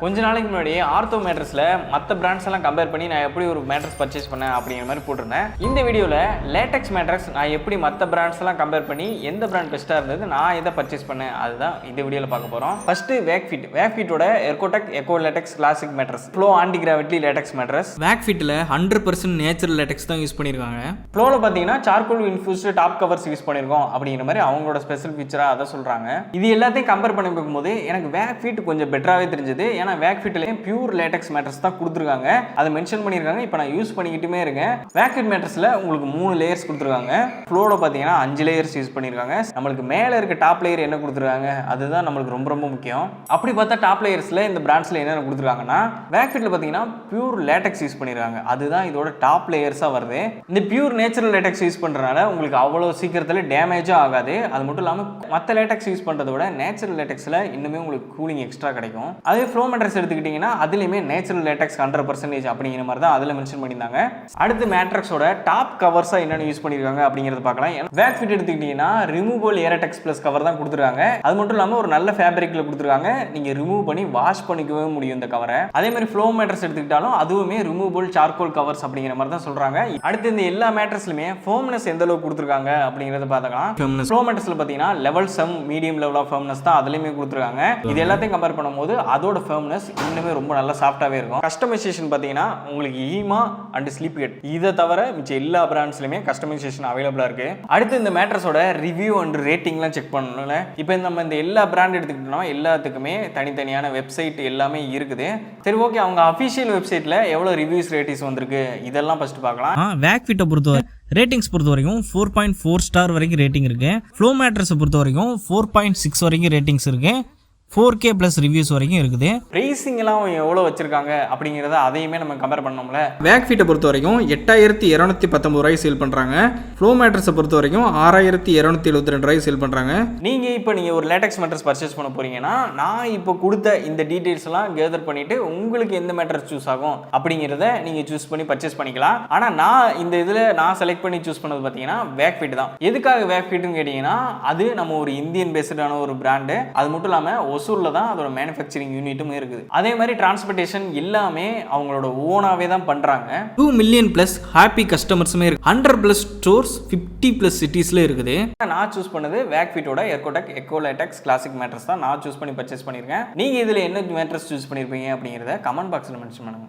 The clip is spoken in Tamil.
கொஞ்ச நாளைக்கு முன்னாடி ஆர்த்தோ மேட்ரஸ்ல மற்ற பிராண்ட்ஸ் எல்லாம் கம்பேர் பண்ணி நான் எப்படி ஒரு மேட்ரஸ் பர்ச்சேஸ் பண்ணேன் அப்படிங்கிற மாதிரி போட்டிருந்தேன். இந்த வீடியோவில் லேட்டெக்ஸ் மேட்ரஸ் நான் எப்படி மற்ற பிராண்ட்ஸ் எல்லாம் கம்பேர் பண்ணி எந்த பிராண்ட் பெஸ்ட்டாக இருந்தது, நான் எதை பர்ச்சேஸ் பண்ணேன், அதுதான் இந்த வீடியோவில் பார்க்க போகிறோம். ஃபர்ஸ்ட் வேக்ஃபிட்டோட Ergotech echo latex classic mattress, flow anti gravity latex mattress. வேக்ஃபிட்டில் 100% நேச்சுரல் லேட்டெக்ஸ் தான் யூஸ் பண்ணியிருக்காங்க. ஃப்ளோவில் பார்த்தீங்கன்னா charcoal infused top covers use பண்ணியிருக்கோம் அப்படிங்கிற மாதிரி அவங்களோட ஸ்பெஷல் ஃபீச்சராக அதை சொல்கிறாங்க. இது எல்லாத்தையும் கம்பேர் பண்ணி பார்க்கும்போது எனக்கு வேக்ஃபிட் கொஞ்சம் பெட்டராகவே தெரிஞ்சது. ஏன்னா வேக்ஃபிட்ல பியூர் லேட்டெக்ஸ் மேட்ரஸ் தான் கொடுத்துருக்காங்க, அதை மென்ஷன் பண்ணியிருக்காங்க. இப்போ நான் யூஸ் பண்ணிக்கிட்டுமே இருக்கேன். வேக்ஃபிட் மேட்ரஸ்ல உங்களுக்கு 3 லேயர்ஸ் கொடுத்துருக்காங்க. ஃப்ளோல பார்த்தீங்கன்னா 5 லேயர்ஸ் யூஸ் பண்ணியிருக்காங்க. நம்மளுக்கு மேலே இருக்க டாப் லேயர் என்ன கொடுத்துருக்காங்க, அதுதான் நம்மளுக்கு ரொம்ப ரொம்ப முக்கியம். அப்படி பார்த்தா டாப் லேயர்ஸ்ல இந்த பிராண்ட்ஸ்ல என்ன கொடுத்துருக்காங்கன்னா, வேக்ஃபிட்ல பார்த்தீங்கன்னா பியூர் லேட்டெக்ஸ் யூஸ் பண்ணியிருக்காங்க. அதுதான் இதோட டாப் லேயர்ஸாக வருது. இந்த பியூர் நேச்சுரல் லேட்டெக்ஸ் யூஸ் பண்ணுறதுனால உங்களுக்கு அவ்வளோ சீக்கிரத்தில் டேமேஜும் ஆகாது. அது மட்டும் இல்லாமல் மற்ற லேட்டெக்ஸ் யூஸ் பண்ணுறத விட நேச்சுரல் லேட்டெக்ஸில் இன்னுமே உங்களுக்கு கூலிங் எக்ஸ்ட்ரா கிடைக்கும். அதே ஃப்ளோ மேட்ரஸ் எடுத்துக்கிட்டிங்கன்னா அதுலேயுமே நேச்சுரல் லேட்டெக்ஸ் 100% அப்படிங்கிற மாதிரி தான் அதில் மென்ஷன் பண்ணியிருந்தாங்க. அடுத்து மேட்ரக்ஸோட டாப் கவர்ஸாக என்னென்ன யூஸ் பண்ணியிருக்காங்க அப்படிங்கிறத பார்க்கலாம். வேக்ஃபிட் எடுத்துக்கிட்டிங்கன்னா ரிமூவபிள் ஏரடெக்ஸ் ப்ளஸ் கவர் தான் கொடுத்துருக்காங்க. அது மட்டும் இல்லாமல் ஒரு நல்ல ஃபேப்ரிக்கில் கொடுத்துருக்காங்க. நீங்கள் ரிமூவ் பண்ணி வாஷ் பண்ணிக்கவே முடியும் இந்த கவரை. அதே மாதிரி ஃப்ளோ மேட்ரஸ் எடுத்துக்கிட்டாலும் அதுவுமே ரிமூவபிள் சார்கோல் கவர்ஸ் அப்படிங்கிற மாதிரி தான் சொல்கிறாங்க. அடுத்து இந்த எல்லா மேட்ரஸ்லுமே ஃபோம்னஸ் எந்த அளவுக்கு கொடுத்துருக்காங்க அப்படிங்கிறத பார்த்துக்கலாம். ஃப்ளோ மேட்ரஸில் பார்த்தீங்கன்னா level some medium level of firmness தான் அதுலேயுமே கொடுத்துருக்காங்க. இது எல்லாத்தையும் கம்பேர் பண்ணும்போது அதோட ஃபர்ம்னஸ் இன்னுமே ரொம்ப நல்லா சாஃப்டாவே இருக்கும். கஸ்டமைசேஷன் பார்த்தீங்கன்னா உங்களுக்கு ஈமா அண்ட் ஸ்லீப் கெட் இதை தவிர மிச்ச எல்லா பிராண்ட்ஸ்லையுமே கஸ்டமைசேஷன் அவைலபிளாக இருக்கு. அடுத்து இந்த மேட்ரஸோட ரிவ்யூ அண்ட் ரேட்டிங்லாம் செக் பண்ணணும்ல. இப்போ நம்ம இந்த எல்லா பிராண்ட் எடுத்துக்கிட்டோம்னா எல்லாத்துக்குமே தனித்தனியான வெப்சைட் எல்லாமே இருக்குது. சரி, ஓகே, அவங்க அஃபிஷியல் வெப்சைட்டில் எவ்வளோ ரிவ்யூஸ் ரேட்டிங்ஸ் வந்திருக்கு இதெல்லாம் ஃபர்ஸ்ட் பார்க்கலாம். வேக்ஃபிட்டை பொறுத்தவரை ரேட்டிங்ஸ் பொறுத்த வரைக்கும் 4.4 ஸ்டார் வரைக்கும் ரேட்டிங் இருக்கு. ஃப்ளோ மேட்ரஸை பொறுத்த வரைக்கும் 4.6 வரைக்கும் ரேட்டிங்ஸ் இருக்கு. 4K + ரிவ்யூஸ் வரைக்கும் இருக்குது. ப்ரைசிங் எல்லாம் எவ்வளோ வச்சிருக்காங்க அப்படிங்கிறத அதையுமே நம்ம கம்பேர் பண்ணோம்ல. வேக்ஃபிட்டை பொறுத்த வரைக்கும் 8219 ரூபாய் சேல் பண்ணுறாங்க. ஃப்ளோ மேட்ரஸை பொறுத்த வரைக்கும் 6272 ரூபாய் சேல் பண்ணுறாங்க. நீங்கள் ஒரு லேட்டெக்ஸ் மேட்ரஸ் பர்ச்சேஸ் பண்ண போறீங்கன்னா நான் இப்போ கொடுத்த இந்த டீட்டெயில்ஸ் எல்லாம் கேதர் பண்ணிட்டு உங்களுக்கு எந்த மேட்ரஸ் சூஸ் ஆகும் அப்படிங்கிறத நீங்கள் சூஸ் பண்ணி பர்ச்சேஸ் பண்ணிக்கலாம். ஆனால் நான் இந்த இதில் நான் செலக்ட் பண்ணி சூஸ் பண்ணது பார்த்தீங்கன்னா வேக்ஃபிட் தான். எதுக்காக வேக்ஃபிட்னு கேட்டிங்கன்னா அது நம்ம ஒரு இந்தியன் பேஸ்டான ஒரு பிராண்டு. அது மட்டும் இல்லாமல் ஒசூர்ல தான் அதோட மேனுஃபேக்சரிங் யூனிட்டும் இருக்குது. அதே மாதிரி டிரான்ஸ்போர்ட்டேஷன் எல்லாமே அவங்களோட ஓனாவே தான் பண்றாங்க. 2 மில்லியன் + ஹாப்பி கஸ்டமர்ஸுமே இருக்கு. 100+ ஸ்டோர்ஸ் 50+ சிட்டிஸ்ல இருக்குது. நான் சூஸ் பண்ணது வேக்ஃபிட்டோட Ergotech echo latex classic mattress தான் நான் சூஸ் பண்ணி பர்ச்சேஸ் பண்ணியிருக்கேன். நீங்க இதுல என்ன மேட்ரஸ் சூஸ் பண்ணிருப்பீங்க அப்படிங்கிறத கமெண்ட் பாக்ஸ்ல மென்ஷன் பண்ணுங்க.